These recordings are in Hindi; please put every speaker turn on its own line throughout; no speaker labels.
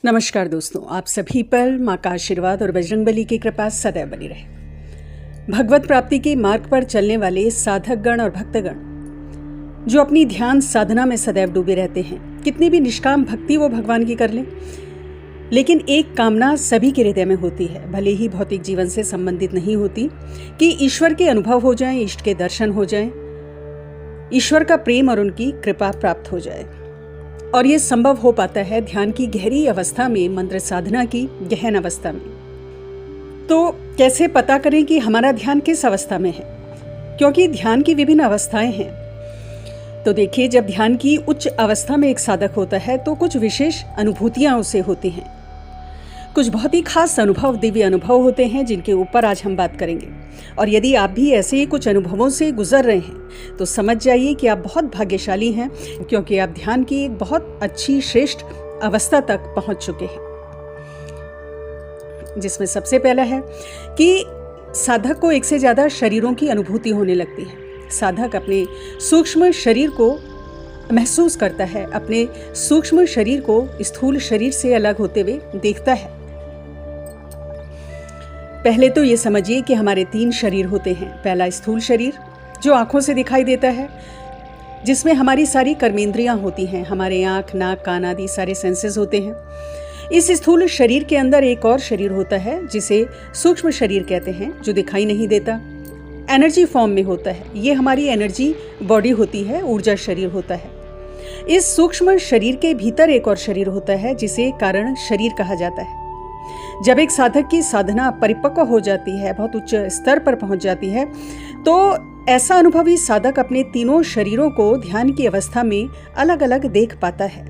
नमस्कार दोस्तों, आप सभी पर माँ का आशीर्वाद और बजरंगबली की कृपा सदैव बनी रहे। भगवत प्राप्ति के मार्ग पर चलने वाले साधकगण और भक्तगण जो अपनी ध्यान साधना में सदैव डूबे रहते हैं, कितनी भी निष्काम भक्ति वो भगवान की कर लें, लेकिन एक कामना सभी के हृदय में होती है, भले ही भौतिक जीवन से संबंधित नहीं होती, कि ईश्वर के अनुभव हो जाएं, इष्ट के दर्शन हो जाएं, ईश्वर का प्रेम और उनकी कृपा प्राप्त हो जाए। और ये संभव हो पाता है ध्यान की गहरी अवस्था में, मंत्र साधना की गहन अवस्था में। तो कैसे पता करें कि हमारा ध्यान किस अवस्था में है, क्योंकि ध्यान की विभिन्न अवस्थाएं हैं। तो देखिए, जब ध्यान की उच्च अवस्था में एक साधक होता है तो कुछ विशेष अनुभूतियां उसे होती हैं। कुछ बहुत ही खास अनुभव, दिव्य अनुभव होते हैं, जिनके ऊपर आज हम बात करेंगे। और यदि आप भी ऐसे ही कुछ अनुभवों से गुजर रहे हैं तो समझ जाइए कि आप बहुत भाग्यशाली हैं, क्योंकि आप ध्यान की एक बहुत अच्छी श्रेष्ठ अवस्था तक पहुंच चुके हैं। जिसमें सबसे पहला है कि साधक को एक से ज्यादा शरीरों की अनुभूति होने लगती है। साधक अपने सूक्ष्म शरीर को महसूस करता है, अपने सूक्ष्म शरीर को स्थूल शरीर से अलग होते हुए देखता है। पहले तो ये समझिए कि हमारे 3 शरीर होते हैं। पहला स्थूल शरीर, जो आंखों से दिखाई देता है, जिसमें हमारी सारी कर्मेंद्रियां होती हैं, हमारे आंख, नाक, कान आदि सारे सेंसेस होते हैं। इस स्थूल शरीर के अंदर एक और शरीर होता है जिसे सूक्ष्म शरीर कहते हैं, जो दिखाई नहीं देता, एनर्जी फॉर्म में होता है। ये हमारी एनर्जी बॉडी होती है, ऊर्जा शरीर होता है। इस सूक्ष्म शरीर के भीतर एक और शरीर होता है जिसे कारण शरीर कहा जाता है। जब एक साधक की साधना परिपक्व हो जाती है, बहुत उच्च स्तर पर पहुंच जाती है, तो ऐसा अनुभवी साधक अपने तीनों शरीरों को ध्यान की अवस्था में अलग अलग देख पाता है।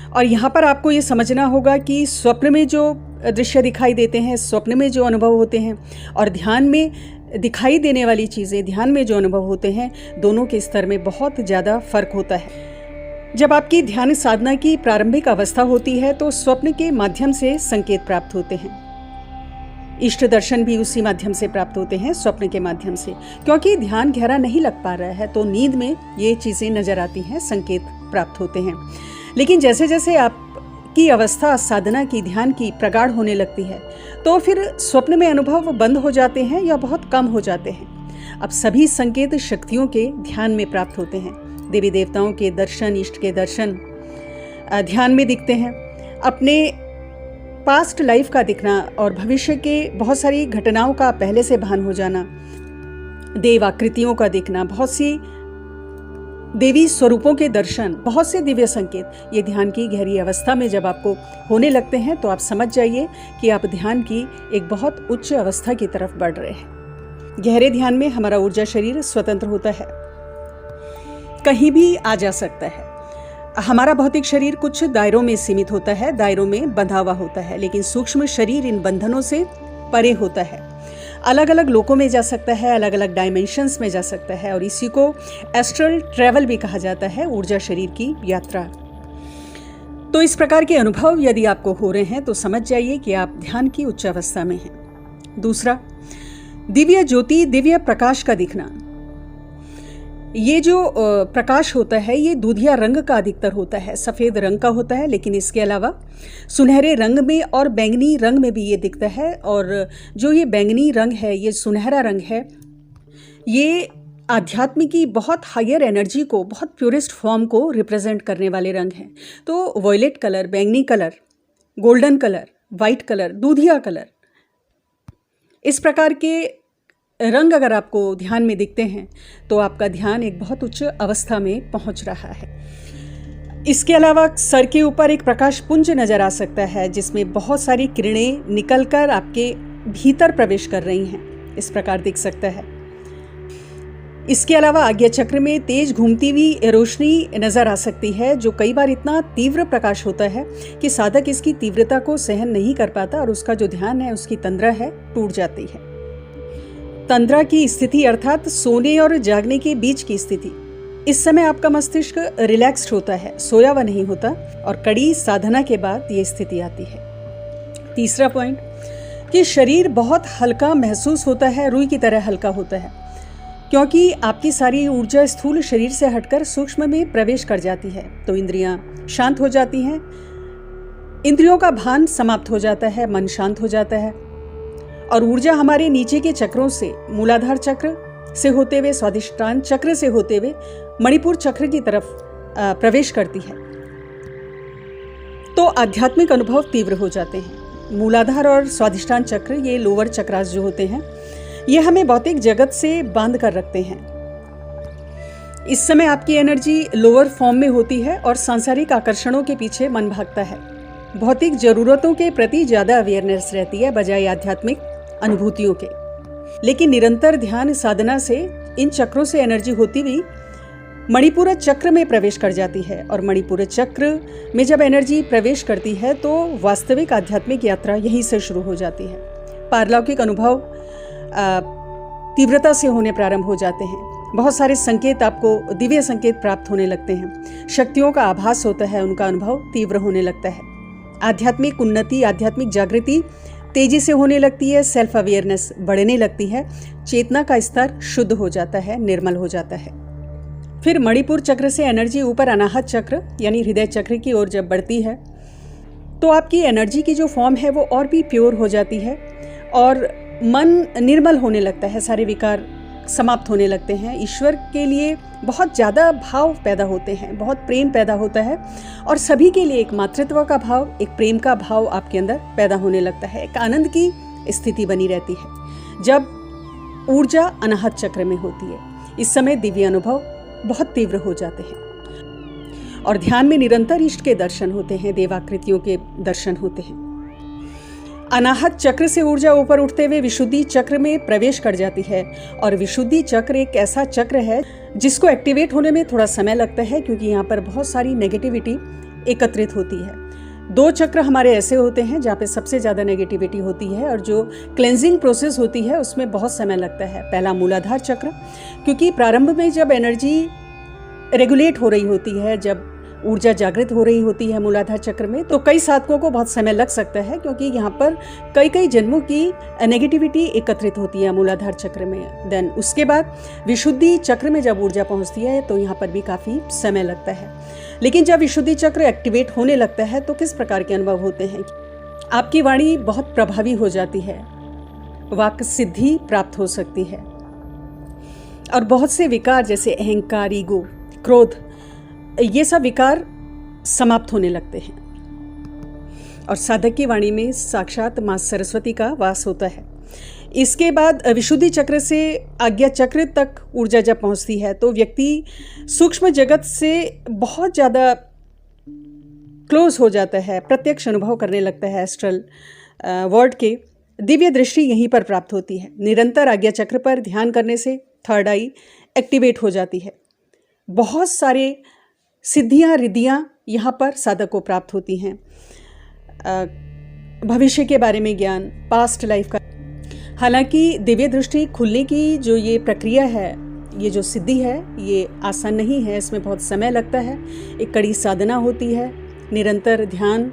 और यहाँ पर आपको ये समझना होगा कि स्वप्न में जो दृश्य दिखाई देते हैं, स्वप्न में जो अनुभव होते हैं, और ध्यान में दिखाई देने वाली चीज़ें, ध्यान में जो अनुभव होते हैं, दोनों के स्तर में बहुत ज़्यादा फर्क होता है। जब आपकी ध्यान साधना की प्रारंभिक अवस्था होती है तो स्वप्न के माध्यम से संकेत प्राप्त होते हैं। इष्ट दर्शन भी उसी माध्यम से प्राप्त होते हैं, स्वप्न के माध्यम से, क्योंकि ध्यान गहरा नहीं लग पा रहा है, तो नींद में ये चीज़ें नजर आती हैं, संकेत प्राप्त होते हैं। लेकिन जैसे जैसे आपकी अवस्था साधना की, ध्यान की प्रगाढ़ होने लगती है, तो फिर स्वप्न में अनुभव बंद हो जाते हैं या बहुत कम हो जाते हैं। अब सभी संकेत शक्तियों के ध्यान में प्राप्त होते हैं। देवी देवताओं के दर्शन, इष्ट के दर्शन ध्यान में दिखते हैं। अपने पास्ट लाइफ का दिखना और भविष्य के बहुत सारी घटनाओं का पहले से भान हो जाना, देव आकृतियों का दिखना, बहुत सी देवी स्वरूपों के दर्शन, बहुत से दिव्य संकेत, ये ध्यान की गहरी अवस्था में जब आपको होने लगते हैं तो आप समझ जाइए कि आप ध्यान की एक बहुत उच्च अवस्था की तरफ बढ़ रहे हैं। गहरे ध्यान में हमारा ऊर्जा शरीर स्वतंत्र होता है, कहीं भी आ जा सकता है। हमारा भौतिक शरीर कुछ दायरों में सीमित होता है, दायरों में बंधा हुआ होता है, लेकिन सूक्ष्म शरीर इन बंधनों से परे होता है, अलग अलग लोकों में जा सकता है, अलग अलग डायमेंशंस में जा सकता है, और इसी को एस्ट्रल ट्रैवल भी कहा जाता है, ऊर्जा शरीर की यात्रा। तो इस प्रकार के अनुभव यदि आपको हो रहे हैं तो समझ जाइए कि आप ध्यान की उच्च अवस्था में हैं। दूसरा, दिव्य ज्योति, दिव्य प्रकाश का दिखना। ये जो प्रकाश होता है ये दूधिया रंग का अधिकतर होता है, सफ़ेद रंग का होता है, लेकिन इसके अलावा सुनहरे रंग में और बैंगनी रंग में भी ये दिखता है। और जो ये बैंगनी रंग है, ये सुनहरा रंग है, ये आध्यात्म की बहुत हायर एनर्जी को, बहुत प्योरेस्ट फॉर्म को रिप्रेजेंट करने वाले रंग हैं। तो वॉयलेट कलर, बैंगनी colour, golden colour, white colour, दूधिया कलर, इस प्रकार के रंग अगर आपको ध्यान में दिखते हैं तो आपका ध्यान एक बहुत उच्च अवस्था में पहुंच रहा है। इसके अलावा सर के ऊपर एक प्रकाश पुंज नजर आ सकता है, जिसमें बहुत सारी किरणें निकलकर आपके भीतर प्रवेश कर रही हैं, इस प्रकार दिख सकता है। इसके अलावा आज्ञा चक्र में तेज घूमती हुई रोशनी नजर आ सकती है, जो कई बार इतना तीव्र प्रकाश होता है कि साधक इसकी तीव्रता को सहन नहीं कर पाता और उसका जो ध्यान है, उसकी तंद्रा है, टूट जाती है। तंद्रा की स्थिति अर्थात सोने और जागने के बीच की स्थिति। इस समय आपका मस्तिष्क रिलैक्स्ड होता है, सोया हुआ नहीं होता, और कड़ी साधना के बाद ये स्थिति आती है। तीसरा पॉइंट कि शरीर बहुत हल्का महसूस होता है, रुई की तरह हल्का होता है, क्योंकि आपकी सारी ऊर्जा स्थूल शरीर से हटकर सूक्ष्म में प्रवेश कर जाती है, तो इंद्रियां शांत हो जाती हैं, इंद्रियों का भान समाप्त हो जाता है, मन शांत हो जाता है और ऊर्जा हमारे नीचे के चक्रों से, मूलाधार चक्र से होते हुए, स्वादिष्टान चक्र से होते हुए मणिपुर चक्र की तरफ प्रवेश करती है। तो आध्यात्मिक अनुभव तीव्र हो जाते हैं। मूलाधार और स्वादिष्टान चक्र, ये लोअर चक्रास जो होते हैं, ये हमें भौतिक जगत से बांध कर रखते हैं। इस समय आपकी एनर्जी लोअर फॉर्म में होती है और सांसारिक आकर्षणों के पीछे मन भागता है। भौतिक जरूरतों के प्रति ज़्यादा अवेयरनेस रहती है बजाय आध्यात्मिक अनुभूतियों के। लेकिन निरंतर ध्यान साधना से इन चक्रों से एनर्जी होती हुई मणिपुर चक्र में प्रवेश कर जाती है और मणिपुर चक्र में जब एनर्जी प्रवेश करती है तो वास्तविक आध्यात्मिक यात्रा यहीं से शुरू हो जाती है। पारलौकिक अनुभव तीव्रता से होने प्रारंभ हो जाते हैं। बहुत सारे संकेत, आपको दिव्य संकेत प्राप्त होने लगते हैं। शक्तियों का आभास होता है, उनका अनुभव तीव्र होने लगता है। आध्यात्मिक उन्नति, आध्यात्मिक जागृति तेजी से होने लगती है। सेल्फ अवेयरनेस बढ़ने लगती है। चेतना का स्तर शुद्ध हो जाता है, निर्मल हो जाता है। फिर मणिपुर चक्र से एनर्जी ऊपर अनाहत चक्र यानी हृदय चक्र की ओर जब बढ़ती है तो आपकी एनर्जी की जो फॉर्म है वो और भी प्योर हो जाती है और मन निर्मल होने लगता है। सारे विकार समाप्त होने लगते हैं। ईश्वर के लिए बहुत ज़्यादा भाव पैदा होते हैं, बहुत प्रेम पैदा होता है और सभी के लिए एक मातृत्व का भाव, एक प्रेम का भाव आपके अंदर पैदा होने लगता है। एक आनंद की स्थिति बनी रहती है जब ऊर्जा अनाहत चक्र में होती है। इस समय दिव्य अनुभव बहुत तीव्र हो जाते हैं और ध्यान में निरंतर इष्ट के दर्शन होते हैं, देवाकृतियों के दर्शन होते हैं। अनाहत चक्र से ऊर्जा ऊपर उठते हुए विशुद्धि चक्र में प्रवेश कर जाती है और विशुद्धि चक्र एक ऐसा चक्र है जिसको एक्टिवेट होने में थोड़ा समय लगता है क्योंकि यहाँ पर बहुत सारी नेगेटिविटी एकत्रित होती है। 2 चक्र हमारे ऐसे होते हैं जहाँ पे सबसे ज़्यादा नेगेटिविटी होती है और जो क्लेंजिंग प्रोसेस होती है उसमें बहुत समय लगता है। पहला मूलाधार चक्र, क्योंकि प्रारंभ में जब एनर्जी रेगुलेट हो रही होती है, जब ऊर्जा जागृत हो रही होती है मूलाधार चक्र में, तो कई साधकों को बहुत समय लग सकता है क्योंकि यहाँ पर कई जन्मों की नेगेटिविटी एकत्रित होती है मूलाधार चक्र में। देन उसके बाद विशुद्धि चक्र में जब ऊर्जा पहुँचती है तो यहाँ पर भी काफ़ी समय लगता है। लेकिन जब विशुद्धि चक्र एक्टिवेट होने लगता है तो किस प्रकार के अनुभव होते हैं? आपकी वाणी बहुत प्रभावी हो जाती है, वाक् सिद्धि प्राप्त हो सकती है और बहुत से विकार जैसे अहंकार, ईगो, क्रोध, ये सब विकार समाप्त होने लगते हैं और साधक की वाणी में साक्षात माँ सरस्वती का वास होता है। इसके बाद विशुद्धि चक्र से आज्ञा चक्र तक ऊर्जा जब पहुंचती है तो व्यक्ति सूक्ष्म जगत से बहुत ज़्यादा क्लोज हो जाता है, प्रत्यक्ष अनुभव करने लगता है। एस्ट्रल वर्ल्ड के दिव्य दृष्टि यहीं पर प्राप्त होती है। निरंतर आज्ञा चक्र पर ध्यान करने से थर्ड आई एक्टिवेट हो जाती है। बहुत सारे सिद्धियाँ, रिद्धियाँ यहाँ पर साधक को प्राप्त होती हैं। भविष्य के बारे में ज्ञान, पास्ट लाइफ का। हालांकि दिव्य दृष्टि खुलने की जो ये प्रक्रिया है, ये जो सिद्धि है, ये आसान नहीं है। इसमें बहुत समय लगता है, एक कड़ी साधना होती है। निरंतर ध्यान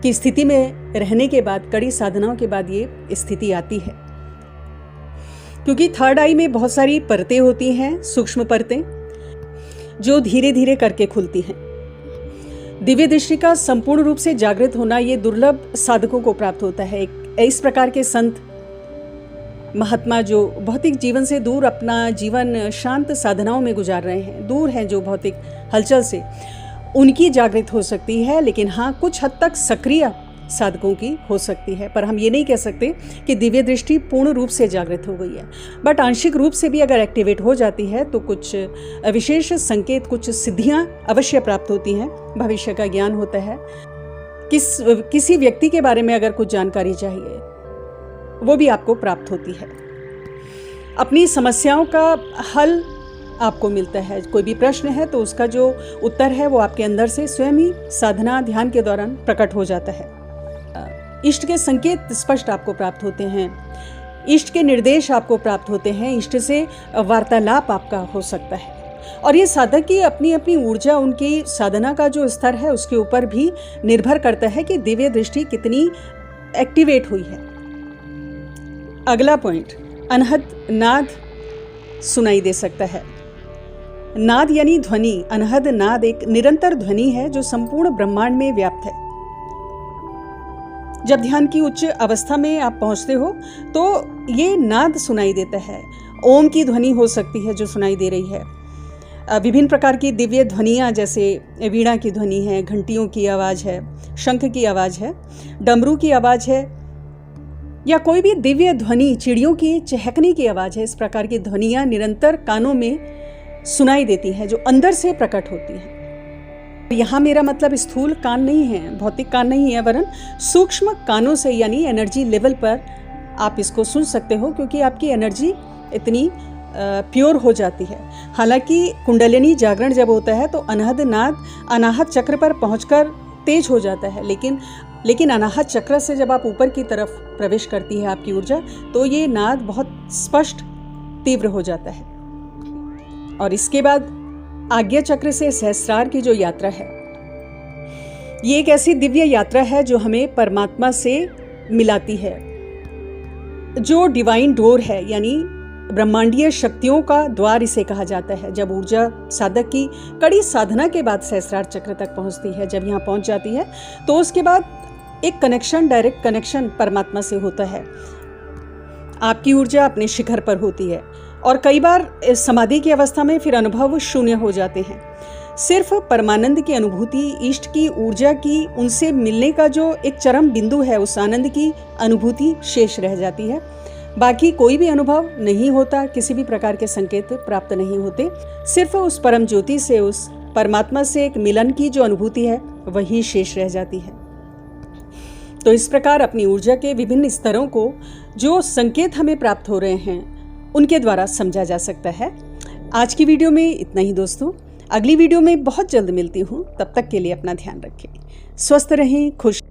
की स्थिति में रहने के बाद, कड़ी साधनाओं के बाद ये स्थिति आती है। क्योंकि थर्ड आई में बहुत सारी परतें होती हैं, सूक्ष्म परतें, जो धीरे धीरे करके खुलती हैं। दिव्य दृष्टि का संपूर्ण रूप से जागृत होना ये दुर्लभ साधकों को प्राप्त होता है। इस प्रकार के संत महात्मा जो भौतिक जीवन से दूर अपना जीवन शांत साधनाओं में गुजार रहे हैं, दूर हैं जो भौतिक हलचल से, उनकी जागृत हो सकती है। लेकिन हाँ, कुछ हद तक सक्रिय साधकों की हो सकती है, पर हम ये नहीं कह सकते कि दिव्य दृष्टि पूर्ण रूप से जागृत हो गई है। बट आंशिक रूप से भी अगर एक्टिवेट हो जाती है तो कुछ विशेष संकेत, कुछ सिद्धियां अवश्य प्राप्त होती हैं। भविष्य का ज्ञान होता है। किसी व्यक्ति के बारे में अगर कुछ जानकारी चाहिए वो भी आपको प्राप्त होती है। अपनी समस्याओं का हल आपको मिलता है। कोई भी प्रश्न है तो उसका जो उत्तर है वो आपके अंदर से स्वयं ही साधना, ध्यान के दौरान प्रकट हो जाता है। इष्ट के संकेत स्पष्ट आपको प्राप्त होते हैं, इष्ट के निर्देश आपको प्राप्त होते हैं, इष्ट से वार्तालाप आपका हो सकता है। और ये साधक की अपनी अपनी ऊर्जा, उनकी साधना का जो स्तर है उसके ऊपर भी निर्भर करता है कि दिव्य दृष्टि कितनी एक्टिवेट हुई है। अगला पॉइंट, अनहद नाद सुनाई दे सकता है। नाद यानी ध्वनि। अनहद नाद एक निरंतर ध्वनि है जो संपूर्ण ब्रह्मांड में व्याप्त है। जब ध्यान की उच्च अवस्था में आप पहुंचते हो तो ये नाद सुनाई देता है। ओम की ध्वनि हो सकती है जो सुनाई दे रही है। विभिन्न प्रकार की दिव्य ध्वनियाँ, जैसे वीणा की ध्वनि है, घंटियों की आवाज़ है, शंख की आवाज़ है, डमरू की आवाज़ है, या कोई भी दिव्य ध्वनि, चिड़ियों की चहकने की आवाज़ है। इस प्रकार की ध्वनियाँ निरंतर कानों में सुनाई देती हैं, जो अंदर से प्रकट होती हैं। यहाँ मेरा मतलब स्थूल कान नहीं है, भौतिक कान नहीं है, वरन सूक्ष्म कानों से, यानी एनर्जी लेवल पर आप इसको सुन सकते हो, क्योंकि आपकी एनर्जी इतनी प्योर हो जाती है। हालांकि कुंडलिनी जागरण जब होता है तो अनहद नाद अनाहत चक्र पर पहुंचकर तेज हो जाता है, लेकिन अनाहत चक्र से जब आप ऊपर की तरफ प्रवेश करती है आपकी ऊर्जा, तो ये नाद बहुत स्पष्ट तीव्र हो जाता है। और इसके बाद आज्ञा चक्र से सहस्रार की जो यात्रा है, ये एक ऐसी दिव्य यात्रा है जो हमें परमात्मा से मिलाती है, जो डिवाइन डोर है, यानी ब्रह्मांडीय शक्तियों का द्वार इसे कहा जाता है। जब ऊर्जा साधक की कड़ी साधना के बाद सहस्रार चक्र तक पहुंचती है, जब यहाँ पहुंच जाती है, तो उसके बाद एक कनेक्शन, डायरेक्ट कनेक्शन परमात्मा से होता है। आपकी ऊर्जा अपने शिखर पर होती है और कई बार समाधि की अवस्था में फिर अनुभव शून्य हो जाते हैं। सिर्फ परमानंद की अनुभूति, इष्ट की ऊर्जा की उनसे मिलने का जो एक चरम बिंदु है, उस आनंद की अनुभूति शेष रह जाती है। बाकी कोई भी अनुभव नहीं होता, किसी भी प्रकार के संकेत प्राप्त नहीं होते। सिर्फ उस परम ज्योति से, उस परमात्मा से एक मिलन की जो अनुभूति है, वही शेष रह जाती है। तो इस प्रकार अपनी ऊर्जा के विभिन्न स्तरों को, जो संकेत हमें प्राप्त हो रहे हैं, उनके द्वारा समझा जा सकता है। आज की वीडियो में इतना ही दोस्तों। अगली वीडियो में बहुत जल्द मिलती हूँ। तब तक के लिए अपना ध्यान रखें, स्वस्थ रहें, खुश